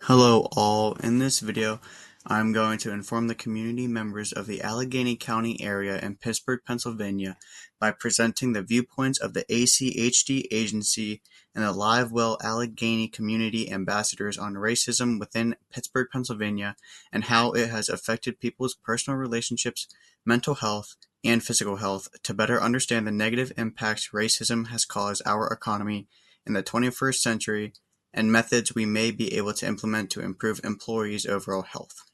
Hello all, in this video I'm going to inform the community members of the Allegheny County area in Pittsburgh, Pennsylvania by presenting the viewpoints of the ACHD agency and the Livewell Allegheny community ambassadors on racism within Pittsburgh, Pennsylvania, and how it has affected people's personal relationships, mental health, and physical health to better understand the negative impacts racism has caused our economy in the 21st century and methods we may be able to implement to improve employees' overall health.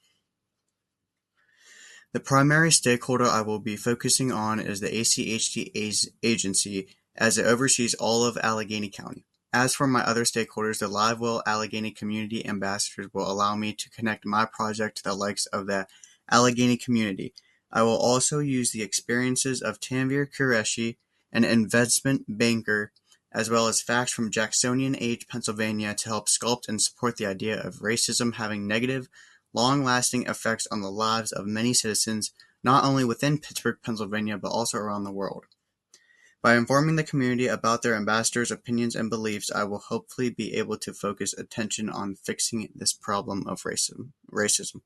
The primary stakeholder I will be focusing on is the ACHD agency, as it oversees all of Allegheny County. As for my other stakeholders, the Livewell Allegheny community ambassadors will allow me to connect my project to the likes of the Allegheny community. I will also use the experiences of Tanvir Qureshi, an investment banker, as well as facts from Jacksonian Age, Pennsylvania, to help sculpt and support the idea of racism having negative, long-lasting effects on the lives of many citizens, not only within Pittsburgh, Pennsylvania, but also around the world. By informing the community about their ambassadors' opinions and beliefs, I will hopefully be able to focus attention on fixing this problem of racism.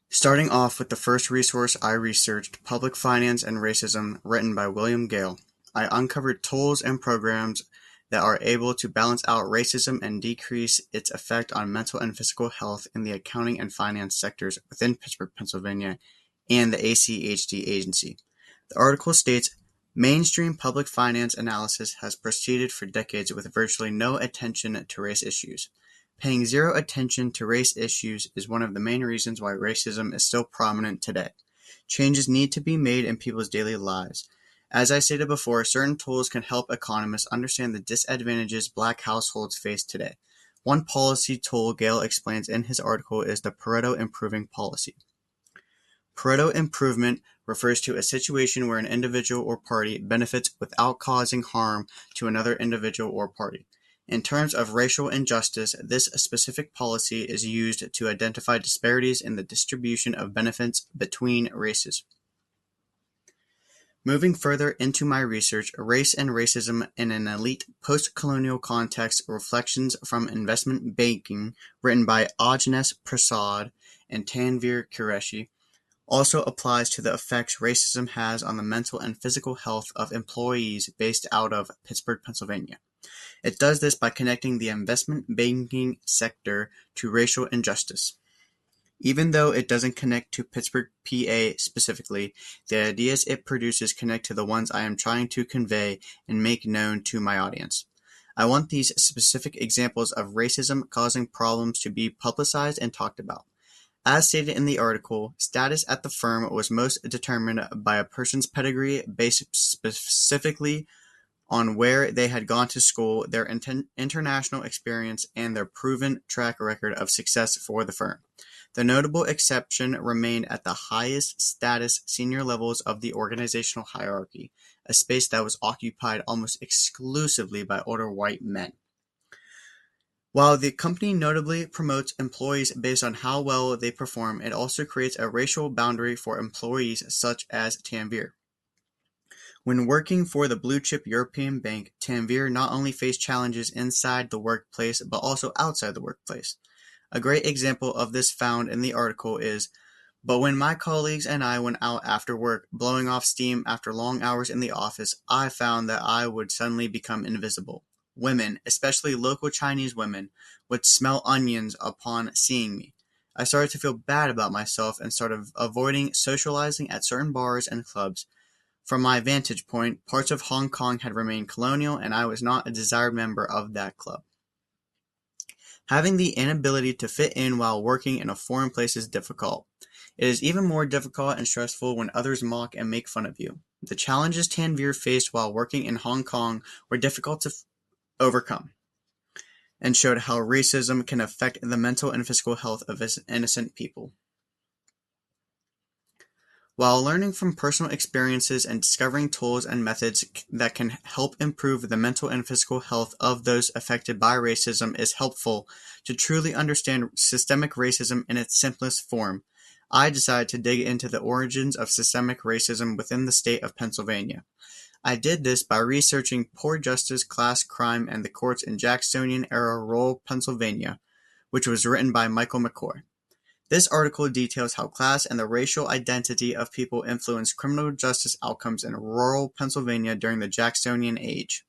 Starting off with the first resource I researched, Public Finance and Racism, written by William Gale. I uncovered tools and programs that are able to balance out racism and decrease its effect on mental and physical health in the accounting and finance sectors within Pittsburgh, Pennsylvania, and the ACHD agency. The article states, mainstream public finance analysis has proceeded for decades with virtually no attention to race issues. Paying zero attention to race issues is one of the main reasons why racism is still prominent today. Changes need to be made in people's daily lives. As I stated before, certain tools can help economists understand the disadvantages Black households face today. One policy tool Gale explains in his article is the Pareto Improving Policy. Pareto improvement refers to a situation where an individual or party benefits without causing harm to another individual or party. In terms of racial injustice, this specific policy is used to identify disparities in the distribution of benefits between races. Moving further into my research, Race and Racism in an Elite Post-Colonial Context, Reflections from Investment Banking, written by Ajnes Prasad and Tanvir Qureshi, also applies to the effects racism has on the mental and physical health of employees based out of Pittsburgh, Pennsylvania. It does this by connecting the investment banking sector to racial injustice. Even though it doesn't connect to Pittsburgh, PA specifically, the ideas it produces connect to the ones I am trying to convey and make known to my audience. I want these specific examples of racism causing problems to be publicized and talked about. As stated in the article, status at the firm was most determined by a person's pedigree based specifically on where they had gone to school, their international experience, and their proven track record of success for the firm. The notable exception remained at the highest status senior levels of the organizational hierarchy, a space that was occupied almost exclusively by older white men. While the company notably promotes employees based on how well they perform, it also creates a racial boundary for employees such as Tanvir. When working for the blue-chip European bank, Tanvir not only faced challenges inside the workplace but also outside the workplace. A great example of this found in the article is, but when my colleagues and I went out after work, blowing off steam after long hours in the office, I found that I would suddenly become invisible. Women, especially local Chinese women, would smell onions upon seeing me. I started to feel bad about myself and started avoiding socializing at certain bars and clubs. From my vantage point, parts of Hong Kong had remained colonial, and I was not a desired member of that club. Having the inability to fit in while working in a foreign place is difficult. It is even more difficult and stressful when others mock and make fun of you. The challenges Tanvir faced while working in Hong Kong were difficult to overcome, and showed how racism can affect the mental and physical health of innocent people. While learning from personal experiences and discovering tools and methods that can help improve the mental and physical health of those affected by racism is helpful to truly understand systemic racism in its simplest form, I decided to dig into the origins of systemic racism within the state of Pennsylvania. I did this by researching Poor Justice, Class Crime, and the Courts in Jacksonian-era rural Pennsylvania, which was written by Michael McCoy. This article details how class and the racial identity of people influenced criminal justice outcomes in rural Pennsylvania during the Jacksonian age.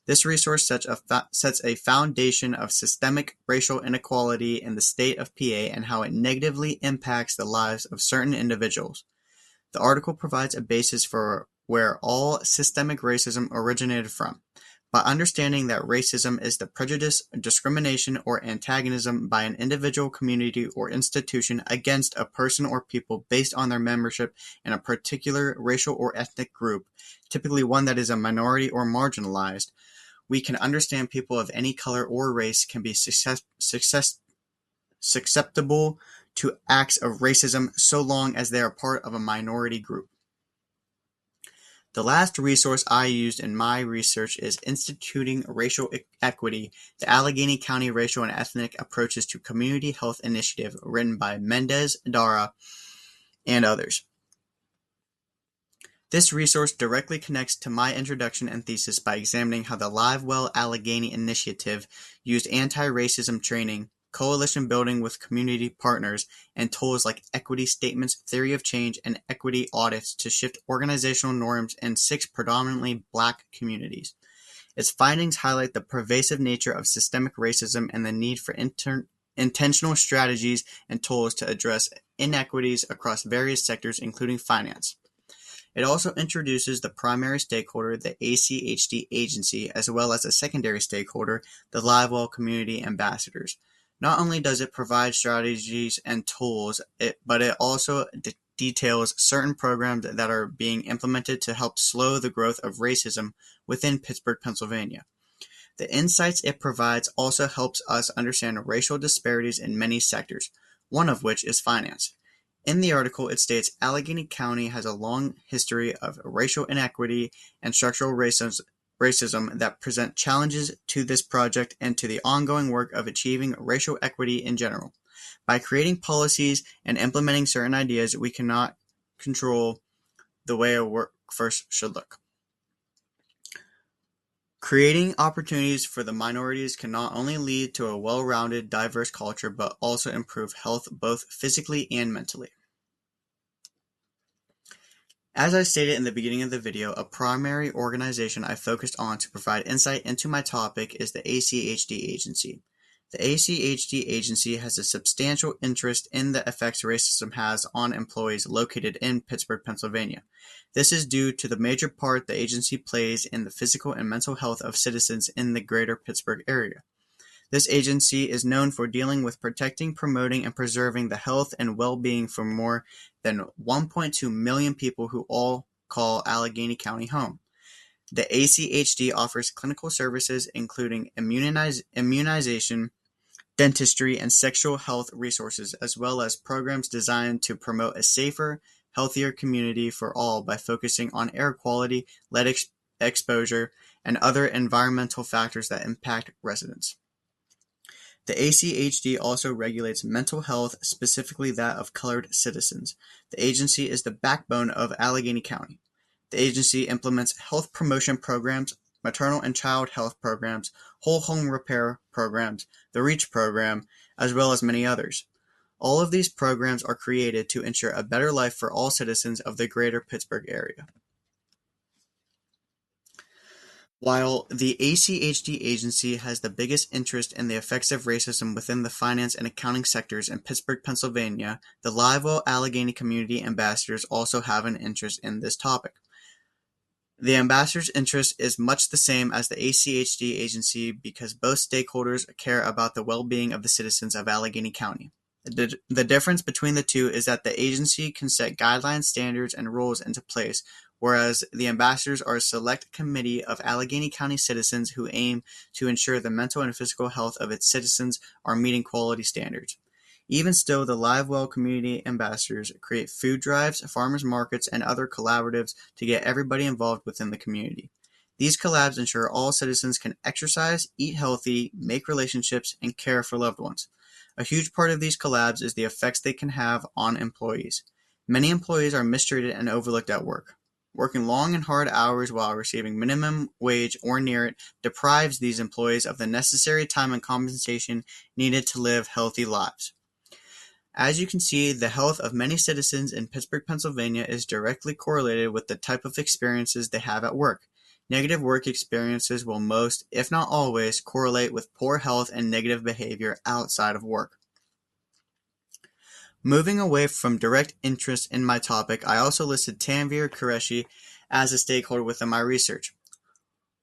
This resource sets a foundation of systemic racial inequality in the state of PA and how it negatively impacts the lives of certain individuals. The article provides a basis for where all systemic racism originated from. By understanding that racism is the prejudice, discrimination, or antagonism by an individual, community, or institution against a person or people based on their membership in a particular racial or ethnic group, typically one that is a minority or marginalized, we can understand people of any color or race can be susceptible to acts of racism so long as they are part of a minority group. The last resource I used in my research is Instituting Racial Equity, the Allegheny County Racial and Ethnic Approaches to Community Health Initiative, written by Mendez Dara and others. This resource directly connects to my introduction and thesis by examining how the Live Well Allegheny Initiative used anti-racism training, coalition building with community partners, and tools like equity statements, theory of change, and equity audits to shift organizational norms in 6 predominantly Black communities. Its findings highlight the pervasive nature of systemic racism and the need for intentional strategies and tools to address inequities across various sectors, including finance. It also introduces the primary stakeholder, the ACHD agency, as well as a secondary stakeholder, the Live Well community ambassadors. Not only does it provide strategies and tools, but it also details certain programs that are being implemented to help slow the growth of racism within Pittsburgh, Pennsylvania. The insights it provides also helps us understand racial disparities in many sectors, one of which is finance. In the article, it states Allegheny County has a long history of racial inequity and structural racism that present challenges to this project and to the ongoing work of achieving racial equity in general. By creating policies and implementing certain ideas, we cannot control the way a workforce should look. Creating opportunities for the minorities can not only lead to a well-rounded, diverse culture, but also improve health both physically and mentally. As I stated in the beginning of the video, a primary organization I focused on to provide insight into my topic is the ACHD agency. The ACHD agency has a substantial interest in the effects racism has on employees located in Pittsburgh, Pennsylvania. This is due to the major part the agency plays in the physical and mental health of citizens in the greater Pittsburgh area. This agency is known for dealing with protecting, promoting, and preserving the health and well-being for more than 1.2 million people who all call Allegheny County home. The ACHD offers clinical services including immunization, dentistry, and sexual health resources, as well as programs designed to promote a safer, healthier community for all by focusing on air quality, lead exposure, and other environmental factors that impact residents. The ACHD also regulates mental health, specifically that of colored citizens. The agency is the backbone of Allegheny County. The agency implements health promotion programs, maternal and child health programs, whole home repair programs, the REACH program, as well as many others. All of these programs are created to ensure a better life for all citizens of the greater Pittsburgh area. While the ACHD agency has the biggest interest in the effects of racism within the finance and accounting sectors in Pittsburgh, Pennsylvania, the Live Well Allegheny community ambassadors also have an interest in this topic. The ambassador's interest is much the same as the ACHD agency because both stakeholders care about the well-being of the citizens of Allegheny County. The difference between the two is that the agency can set guidelines, standards, and rules into place, whereas the ambassadors are a select committee of Allegheny County citizens who aim to ensure the mental and physical health of its citizens are meeting quality standards. Even still, the LiveWell community ambassadors create food drives, farmers markets, and other collaboratives to get everybody involved within the community. These collabs ensure all citizens can exercise, eat healthy, make relationships, and care for loved ones. A huge part of these collabs is the effects they can have on employees. Many employees are mistreated and overlooked at work. Working long and hard hours while receiving minimum wage or near it deprives these employees of the necessary time and compensation needed to live healthy lives. As you can see, the health of many citizens in Pittsburgh, Pennsylvania is directly correlated with the type of experiences they have at work. Negative work experiences will most, if not always, correlate with poor health and negative behavior outside of work. Moving away from direct interest in my topic, I also listed Tanvir Qureshi as a stakeholder within my research.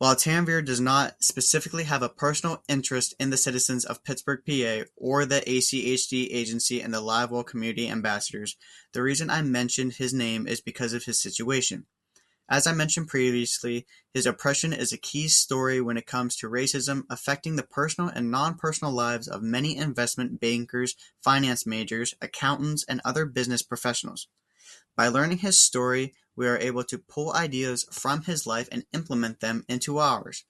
While Tanvir does not specifically have a personal interest in the citizens of Pittsburgh, PA, or the ACHD agency and the LiveWell community ambassadors, the reason I mentioned his name is because of his situation. As I mentioned previously, his oppression is a key story when it comes to racism affecting the personal and non-personal lives of many investment bankers, finance majors, accountants, and other business professionals. By learning his story, we are able to pull ideas from his life and implement them into ours.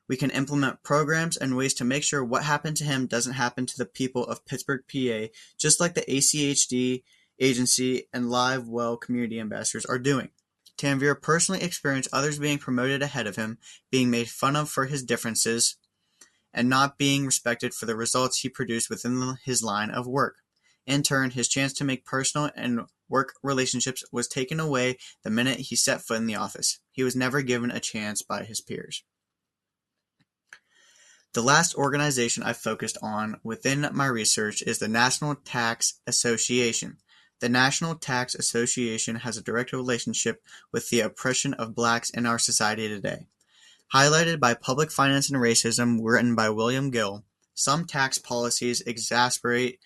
We can implement programs and ways to make sure what happened to him doesn't happen to the people of Pittsburgh, PA, just like the ACHD agency and LiveWell community ambassadors are doing. Tanvir personally experienced others being promoted ahead of him, being made fun of for his differences, and not being respected for the results he produced within his line of work. In turn, his chance to make personal and work relationships was taken away the minute he set foot in the office. He was never given a chance by his peers. The last organization I focused on within my research is the National Tax Association. The National Tax Association has a direct relationship with the oppression of blacks in our society today. Highlighted by Public Finance and Racism, written by William Gill, some tax policies exacerbate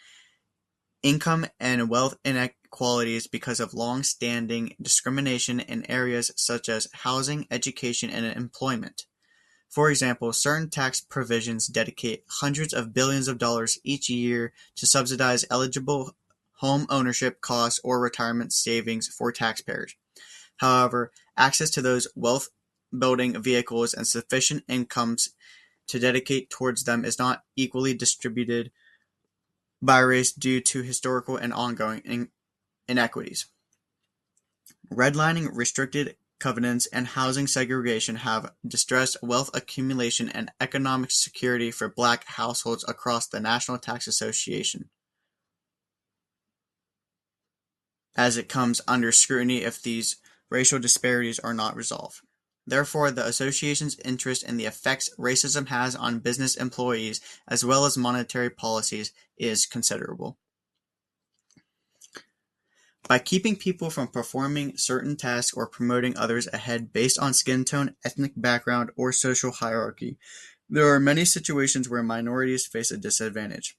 income and wealth inequalities because of long-standing discrimination in areas such as housing, education, and employment. For example, certain tax provisions dedicate hundreds of billions of dollars each year to subsidize eligible home ownership costs or retirement savings for taxpayers. However, access to those wealth-building vehicles and sufficient incomes to dedicate towards them is not equally distributed by race due to historical and ongoing inequities. Redlining, restricted covenants, and housing segregation have distressed wealth accumulation and economic security for black households across the National Tax Association, as it comes under scrutiny if these racial disparities are not resolved. Therefore, the association's interest in the effects racism has on business employees as well as monetary policies is considerable. By keeping people from performing certain tasks or promoting others ahead based on skin tone, ethnic background, or social hierarchy, there are many situations where minorities face a disadvantage.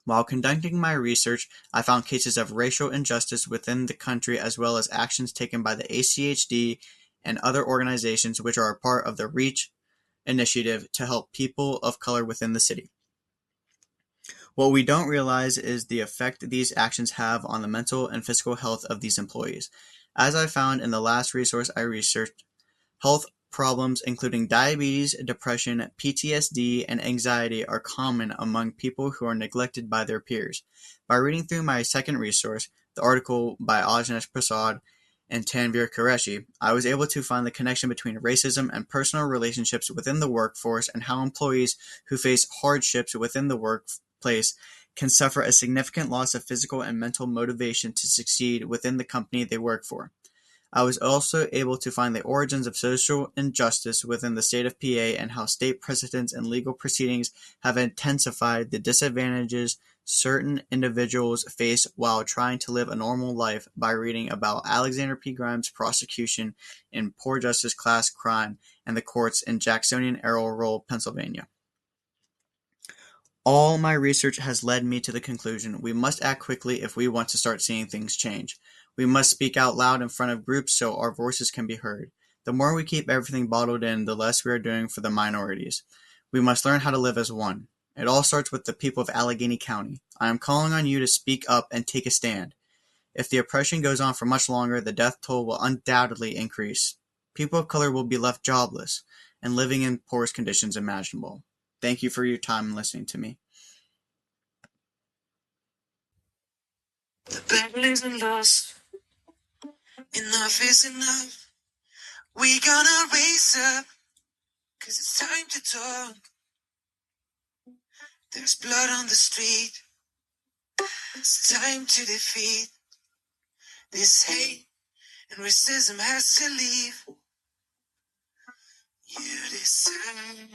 While conducting my research, I found cases of racial injustice within the country as well as actions taken by the ACHD and other organizations which are a part of the REACH initiative to help people of color within the city. What we don't realize is the effect these actions have on the mental and physical health of these employees. As I found in the last resource I researched, health problems including diabetes, depression, PTSD, and anxiety are common among people who are neglected by their peers. By reading through my second resource, the article by Ajnesh Prasad and Tanvir Qureshi, I was able to find the connection between racism and personal relationships within the workforce and how employees who face hardships within the workplace can suffer a significant loss of physical and mental motivation to succeed within the company they work for. I was also able to find the origins of social injustice within the state of PA and how state precedents and legal proceedings have intensified the disadvantages certain individuals face while trying to live a normal life by reading about Alexander P. Grimes' prosecution in Poor Justice Class Crime and the courts in Jacksonian era rural Pennsylvania. All my research has led me to the conclusion we must act quickly if we want to start seeing things change. We must speak out loud in front of groups so our voices can be heard. The more we keep everything bottled in, the less we are doing for the minorities. We must learn how to live as one. It all starts with the people of Allegheny County. I am calling on you to speak up and take a stand. If the oppression goes on for much longer, the death toll will undoubtedly increase. People of color will be left jobless and living in poorest conditions imaginable. Thank you for your time and listening to me. The battle isn't lost. Enough is enough. We gonna raise up, 'cause it's time to talk. There's blood on the street. It's time to defeat this hate and racism has to leave. You decide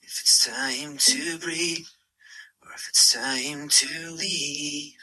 if it's time to breathe or if it's time to leave.